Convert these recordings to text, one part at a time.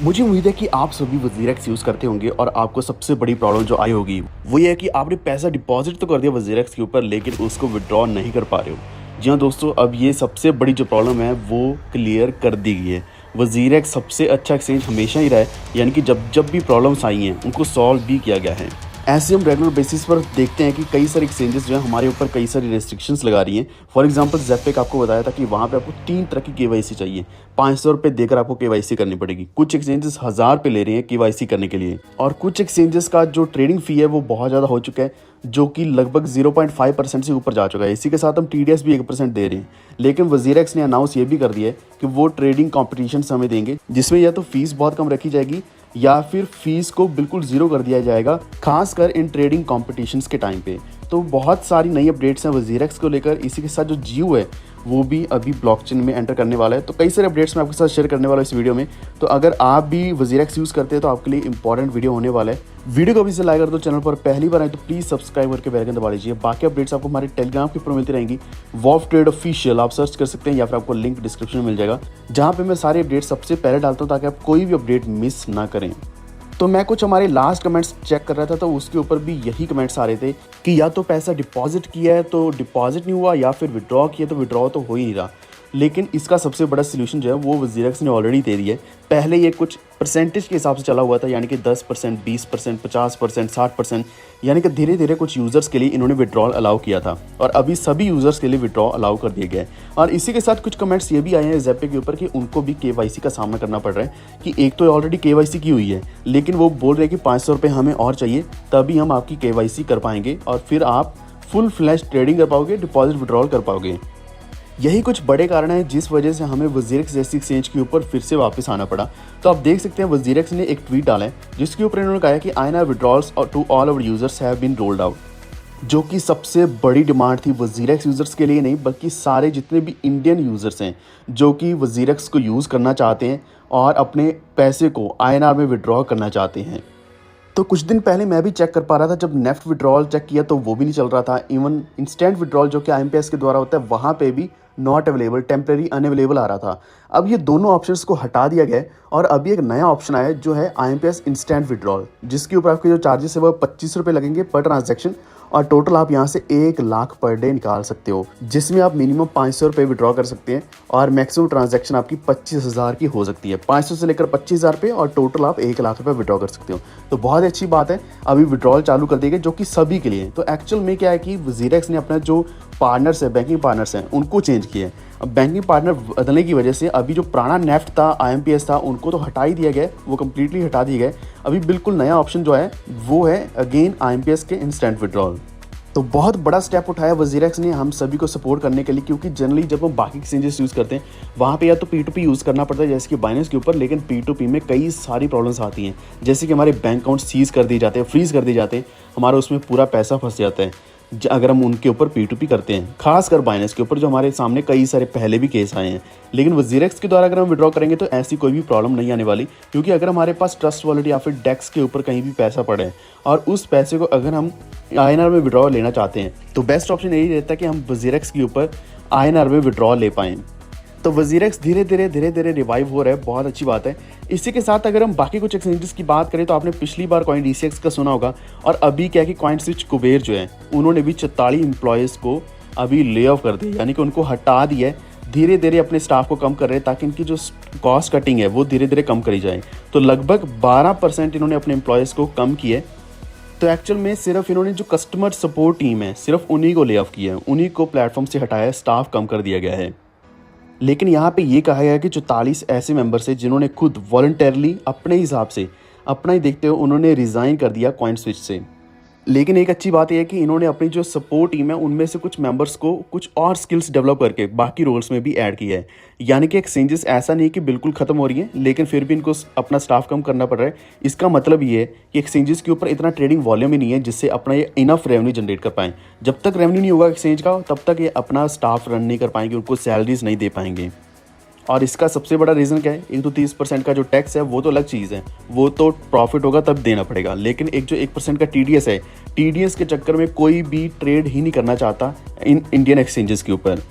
मुझे उम्मीद है कि आप सभी वज़ीरक्स यूज़ करते होंगे और आपको सबसे बड़ी प्रॉब्लम जो आई होगी वो ये है कि आपने पैसा डिपॉजिट तो कर दिया वज़ीरक्स के ऊपर, लेकिन उसको विड्रॉ नहीं कर पा रहे हो। जी हाँ दोस्तों, अब ये सबसे बड़ी जो प्रॉब्लम है वो क्लियर कर दी गई है। वज़ीरक्स सबसे अच्छा एक्सचेंज हमेशा ही रहा है, यानी कि जब जब भी प्रॉब्लम्स आई हैं उनको सॉल्व भी किया गया है। ऐसे हम रेगुलर बेसिस पर देखते हैं कि कई सारे एक्सचेंजेस जो है हमारे ऊपर कई सारी रेस्ट्रिक्शंस लगा रही हैं। फॉर एग्जांपल ज़ेपेक आपको बताया था कि वहाँ पे आपको 3 तरह की केवाईसी चाहिए। 500 रुपये देकर आपको केवाईसी करनी पड़ेगी। कुछ एक्सचेंजेस 1000 रुपये ले रहे हैं केवाईसी करने के लिए, और कुछ एक्सचेंजेस का जो ट्रेडिंग फ़ी है वो बहुत ज़्यादा हो चुका है, जो कि लगभग 0.5% से ऊपर जा चुका है। इसी के साथ हम TDS भी 1% दे रहे हैं। लेकिन वज़ीरक्स ने अनाउंस ये भी कर दिया है कि वो ट्रेडिंग कॉम्पिटिशन हमें देंगे, जिसमें या तो फ़ीस बहुत कम रखी जाएगी या फिर फीस को बिल्कुल ज़ीरो कर दिया जाएगा, खासकर इन ट्रेडिंग कॉम्पिटिशन्स के टाइम पे। तो बहुत सारी नई अपडेट्स हैं वज़ीरक्स को लेकर। इसी के साथ जो जियो है वो भी अभी ब्लॉकचेन में एंटर करने वाला है। तो कई सारे अपडेट्स मैं आपके साथ शेयर करने वाला हूँ इस वीडियो में। तो अगर आप भी वज़ीरक्स यूज़ करते हैं तो आपके लिए इंपॉर्टेंट वीडियो होने वाला है। वीडियो को अभी से लाइक कर दो, चैनल पर पहली बार आए तो प्लीज़ सब्सक्राइब करके बेल आइकन दबा लीजिए। बाकी अपडेट्स आपको हमारे टेलीग्राम के ऊपर मिलती रहेंगी, वॉफ ट्रेड ऑफिशियल आप सर्च कर सकते हैं, या फिर आपको लिंक डिस्क्रिप्शन में मिल जाएगा, जहाँ पे मैं सारे अपडेट सबसे पहले डालता हूँ ताकि आप कोई भी अपडेट मिस ना करें। तो मैं कुछ हमारे लास्ट कमेंट्स चेक कर रहा था, तो उसके ऊपर भी यही कमेंट्स आ रहे थे कि या तो पैसा डिपॉजिट किया है तो डिपॉजिट नहीं हुआ, या फिर विड्रॉ किया तो विड्रॉ तो हो ही नहीं रहा। लेकिन इसका सबसे बड़ा सलूशन जो है वो वज़ीरक्स ने ऑलरेडी दे दिया है। पहले ये कुछ परसेंटेज के हिसाब से चला हुआ था, यानी कि 10%, 20%, 50%, 60%, यानी कि धीरे धीरे कुछ यूज़र्स के लिए इन्होंने विड्रॉल अलाउ किया था, और अभी सभी यूज़र्स के लिए विड्रॉ अलाउ कर दिया गया है। और इसी के साथ कुछ कमेंट्स ये भी आए हैं ज़ेपेक के ऊपर कि उनको भी KYC का सामना करना पड़ रहा है, कि एक तो ऑलरेडी KYC की हुई है, लेकिन वो बोल रहे हैं कि 500 रुपये हमें और चाहिए, तभी हम आपकी KYC कर पाएंगे और फिर आप फुल फ्लैश ट्रेडिंग कर पाओगे, डिपॉजिट विड्रॉल कर पाओगे। यही कुछ बड़े कारण हैं जिस वजह से हमें वज़ीरक्स जैसी एक्सचेंज के ऊपर फिर से वापस आना पड़ा। तो आप देख सकते हैं वज़ीरक्स ने एक ट्वीट डाला है जिसके ऊपर इन्होंने कहा है कि INR withdrawals to all our users have been rolled out, जो कि सबसे बड़ी डिमांड थी वज़ीरक्स यूज़र्स के लिए नहीं, बल्कि सारे जितने भी इंडियन यूज़र्स हैं जो कि वज़ीरक्स को यूज़ करना चाहते हैं और अपने पैसे को INR में विड्रॉ करना चाहते हैं। तो कुछ दिन पहले मैं भी चेक कर पा रहा था, जब नेफ्ट विड्रॉल चेक किया तो वो भी नहीं चल रहा था। इवन इंस्टेंट विड्रॉल जो कि IMPS के द्वारा होता है वहाँ पे भी नॉट अवेलेबल, टेम्प्रेरी अनअवेलेबल आ रहा था। अब ये दोनों ऑप्शंस को हटा दिया गया है और अभी एक नया ऑप्शन आया है जो है IMPS इंस्टेंट विड्रॉल, जिसके ऊपर आपके जो चार्जेस है वो 25 रुपये लगेंगे पर ट्रांजैक्शन, और टोटल आप यहाँ से 1 लाख पर डे निकाल सकते हो, जिसमें आप मिनिमम 500 रुपये विड्रॉ कर सकते हैं और मैक्सिमम ट्रांजैक्शन आपकी 25,000 की हो सकती है। 500 से लेकर 25,000 रुपये और टोटल आप 1 लाख रुपये विड्रॉ कर सकते हो। तो बहुत अच्छी बात है, अभी विड्रॉल चालू कर देंगे जो कि सभी के लिए। तो एक्चुअल में क्या है कि वज़ीरक्स ने अपना जो पार्टनर्स है, बैंकिंग पार्टनर्स हैं, उनको चेंज किया है। अब बैंकिंग पार्टनर बदलने की वजह से अभी जो पुराना नेफ्ट था, IMPS था, उनको तो हटा ही दिया गया, वो कम्प्लीटली हटा दिया गया। अभी बिल्कुल नया ऑप्शन जो है वो है अगेन IMPS के इंस्टेंट विड्रॉल। तो बहुत बड़ा स्टेप उठाया वज़ीरक्स ने हम सभी को सपोर्ट करने के लिए, क्योंकि जनरली जब हम बाकी एक्सचेंजेस यूज़ करते हैं वहाँ पे या तो P2P यूज़ करना पड़ता है जैसे कि बाइनेंस के ऊपर, लेकिन P2P में कई सारी प्रॉब्लम्स आती हैं, जैसे कि हमारे बैंक अकाउंट सीज कर दिए जाते हैं, फ्रीज़ कर दिए जाते हैं, हमारा उसमें पूरा पैसा फंस जाता है अगर हम उनके ऊपर P2P करते हैं, खासकर बाइनेंस के ऊपर, जो हमारे सामने कई सारे पहले भी केस आए हैं। लेकिन वज़ीरक्स के द्वारा अगर हम विड्रॉ करेंगे तो ऐसी कोई भी प्रॉब्लम नहीं आने वाली, क्योंकि अगर हमारे पास ट्रस्ट वॉलेट या फिर डेक्स के ऊपर कहीं भी पैसा पड़े है और उस पैसे को अगर हम INR में विड्रॉ लेना चाहते हैं तो बेस्ट ऑप्शन यही रहता है कि हम वज़ीरक्स के ऊपर INR में विड्रॉ ले पाएँ। तो वज़ीरक्स धीरे धीरे रिवाइव हो रहा है, बहुत अच्छी बात है। इसी के साथ अगर हम बाकी कुछ एक्सचेंजेस की बात करें तो आपने पिछली बार कॉइन DCX का सुना होगा, और अभी क्या है कि कॉइन स्विच कुबेर जो है उन्होंने भी 44 एम्प्लॉयज़ को अभी ले ऑफ कर दिया, यानी कि उनको हटा दिया है। धीरे धीरे अपने स्टाफ को कम कर रहे हैं ताकि इनकी जो कॉस्ट कटिंग है वो धीरे धीरे कम करी जाए। तो लगभग 12% इन्होंने अपने एम्प्लॉयज़ को कम किया है। तो एक्चुअल में सिर्फ इन्होंने जो कस्टमर सपोर्ट टीम है सिर्फ उन्हीं को ले ऑफ किया है, उन्हीं को प्लेटफॉर्म से हटाया है, स्टाफ कम कर दिया गया है। लेकिन यहाँ पे ये कहा गया है कि 44 ऐसे मेंबर्स हैं जिन्होंने खुद वॉलंटरली अपने हिसाब से अपना ही देखते हुए उन्होंने रिज़ाइन कर दिया कॉइन स्विच से। लेकिन एक अच्छी बात यह है कि इन्होंने अपनी जो सपोर्ट टीम है उनमें से कुछ मेंबर्स को कुछ और स्किल्स डेवलप करके बाकी रोल्स में भी ऐड किया है। यानी कि एक्सचेंजेस ऐसा नहीं कि बिल्कुल ख़त्म हो रही है, लेकिन फिर भी इनको अपना स्टाफ कम करना पड़ रहा है। इसका मतलब ये है कि एक्सचेंजेस के ऊपर इतना ट्रेडिंग वॉल्यूम ही नहीं है जिससे अपना ये इनफ रेवेन्यू जनरेट कर पाएँ। जब तक रेवेन्यू नहीं होगा एक्सचेंज का तब तक ये अपना स्टाफ रन नहीं कर पाएंगे, उनको सैलरीज नहीं दे पाएंगे। और इसका सबसे बड़ा रीज़न क्या है, एक तो 30% का जो टैक्स है वो तो अलग चीज़ है, वो तो प्रॉफिट होगा तब देना पड़ेगा। लेकिन एक जो 1% का TDS है, TDS के चक्कर में कोई भी ट्रेड ही नहीं करना चाहता इन इंडियन एक्सचेंजेस के ऊपर।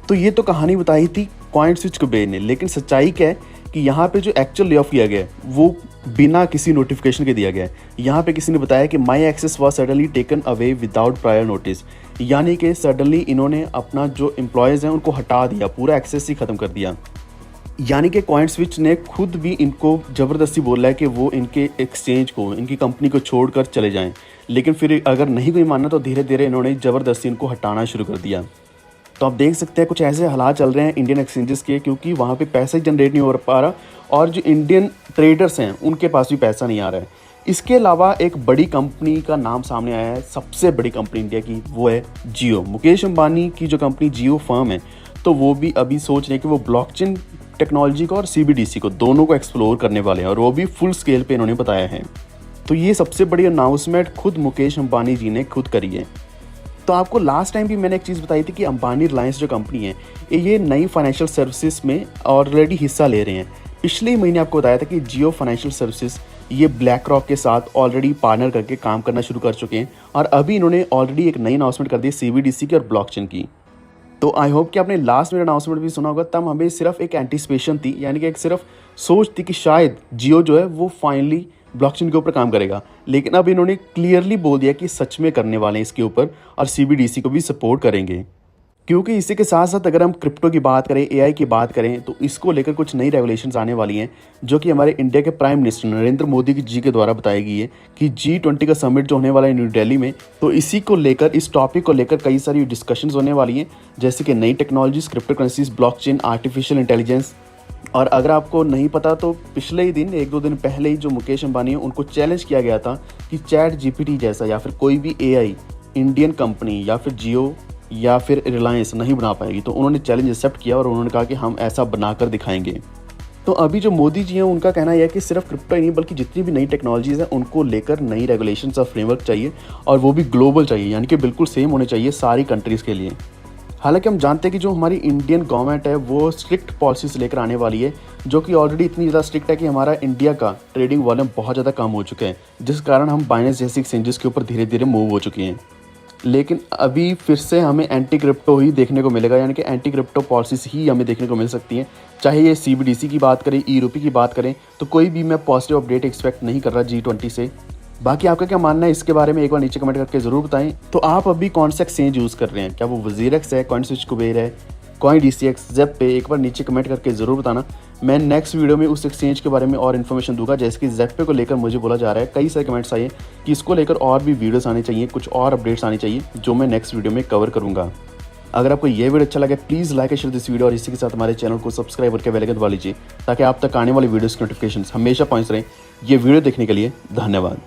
तो ये तो कहानी बताई थी कॉइन स्विच कुबेर ने, लेकिन सच्चाई क्या है कि यहाँ पे जो एक्चुअल ले ऑफ किया गया है वो बिना किसी नोटिफिकेशन के दिया गया है। यहाँ पे किसी ने बताया कि my access was suddenly taken away without prior notice, यानी कि सडनली इन्होंने अपना जो एम्प्लॉयज़ हैं उनको हटा दिया, पूरा एक्सेस ही ख़त्म कर दिया। यानी कि कॉइनस्विच ने खुद भी इनको ज़बरदस्ती बोला है कि वो इनके एक्सचेंज को, इनकी कंपनी को छोड़कर चले जाएं, लेकिन फिर अगर नहीं कोई माना तो धीरे धीरे इन्होंने ज़बरदस्ती इनको हटाना शुरू कर दिया। तो आप देख सकते हैं कुछ ऐसे हालात चल रहे हैं इंडियन एक्सचेंजेस के, क्योंकि वहाँ पे पैसा ही जनरेट नहीं हो पा रहा और जो इंडियन ट्रेडर्स हैं उनके पास भी पैसा नहीं आ रहा है। इसके अलावा एक बड़ी कंपनी का नाम सामने आया है, सबसे बड़ी कंपनी इंडिया की, वो है जियो। मुकेश अंबानी की जो कंपनी जियो फर्म है, तो वो भी अभी सोच रहे हैं कि वो ब्लॉकचेन टेक्नोलॉजी को और CBDC को दोनों को एक्सप्लोर करने वाले हैं, और वो भी फुल स्केल पे इन्होंने बताया है। तो ये सबसे बड़ी अनाउंसमेंट खुद मुकेश अंबानी जी ने खुद करी है। तो आपको लास्ट टाइम भी मैंने एक चीज़ बताई थी कि अंबानी रिलायंस जो कंपनी है ये नई फाइनेंशियल सर्विसेज में ऑलरेडी हिस्सा ले रहे हैं। पिछले महीने आपको बताया था कि जियो फाइनेंशियल सर्विसेज ये ब्लैक रॉक के साथ ऑलरेडी पार्टनर करके काम करना शुरू कर चुके हैं, और अभी इन्होंने ऑलरेडी एक नई अनाउंसमेंट कर दी CBDC की और ब्लॉकचेन की। तो आई होप कि आपने लास्ट में अनाउंसमेंट भी सुना होगा, तब हमें सिर्फ एक एंटिसिपेशन थी, यानी कि एक सिर्फ सोच थी कि शायद जियो जो है वो फाइनली ब्लॉकचेन के ऊपर काम करेगा, लेकिन अब इन्होंने क्लियरली बोल दिया कि सच में करने वाले हैं इसके ऊपर, और CBDC को भी सपोर्ट करेंगे। क्योंकि इसी के साथ साथ अगर हम क्रिप्टो की बात करें, AI की बात करें, तो इसको लेकर कुछ नई रेगुलेशंस आने वाली हैं, जो कि हमारे इंडिया के प्राइम मिनिस्टर नरेंद्र मोदी जी के द्वारा बताई गई है कि G20 का समिट जो होने वाला है न्यू दिल्ली में, तो इसी को लेकर, इस टॉपिक को लेकर कई सारी डिस्कशंस होने वाली हैं, जैसे कि नई technologies, crypto currencies, blockchain, artificial intelligence. और अगर आपको नहीं पता तो पिछले ही दिन, 1-2 दिन पहले ही, जो मुकेश अंबानी है उनको चैलेंज किया गया था कि ChatGPT जैसा या फिर कोई भी AI इंडियन कंपनी या फिर जियो या फिर रिलायंस नहीं बना पाएगी। तो उन्होंने चैलेंज एक्सेप्ट किया और उन्होंने कहा कि हम ऐसा बनाकर दिखाएंगे। तो अभी जो मोदी जी हैं उनका कहना यह है कि सिर्फ क्रिप्टो ही नहीं बल्कि जितनी भी नई टेक्नोलॉजीज़ हैं उनको लेकर नई रेगुलेशंस और फ्रेमवर्क चाहिए, और वो भी ग्लोबल चाहिए, यानी कि बिल्कुल सेम होने चाहिए सारी कंट्रीज़ के लिए। हालांकि हम जानते हैं कि जो हमारी इंडियन गवर्नमेंट है वो स्ट्रिक्ट पॉलिसीज लेकर आने वाली है, जो कि ऑलरेडी इतनी ज़्यादा स्ट्रिक्ट है कि हमारा इंडिया का ट्रेडिंग वॉल्यूम बहुत ज़्यादा कम हो चुका है, जिस कारण हम बाइनेंस जैसी एक्सचेंजेस के ऊपर धीरे धीरे मूव हो चुके हैं। लेकिन अभी फिर से हमें एंटी क्रिप्टो ही देखने को मिलेगा, यानी कि एंटी क्रिप्टो पॉलिसीज ही हमें देखने को मिल सकती हैं। चाहे ये CBDC की बात करें, ई-रूपी की बात करें, तो कोई भी मैं पॉजिटिव अपडेट एक्सपेक्ट नहीं कर रहा G20 से। बाकी आपका क्या मानना है इसके बारे में एक बार नीचे कमेंट करके ज़रूर बताएं। तो आप अभी कौन सा एक्सचेंज यूज़ कर रहे हैं? क्या वो वजीरेक्स है, कॉइनस्विच कुबेर है, CoinDCX, ज़ेप-पे? एक बार नीचे कमेंट करके ज़रूर बताना। मैं नेक्स्ट वीडियो में उस एक्सचेंज के बारे में और इन्फॉर्मेशन दूंगा, जैसे कि ज़ेप-पे को लेकर मुझे बोला जा रहा है, कई सारे कमेंट्स आए कि इसको लेकर और भी वीडियोस आने चाहिए, कुछ और अपडेट्स आनी चाहिए, जो मैं नेक्स्ट वीडियो में कवर करूँगा। अगर आपको ये वीडियो अच्छा लगे please like and share this video, और इसी के साथ हमारे चैनल को सब्सक्राइब करके बेल आइकन दबा लीजिए, ताकि आप तक आने वाली वीडियोस की नोटिफिकेशंस हमेशा पहुँच रहे। ये वीडियो देखने के लिए धन्यवाद।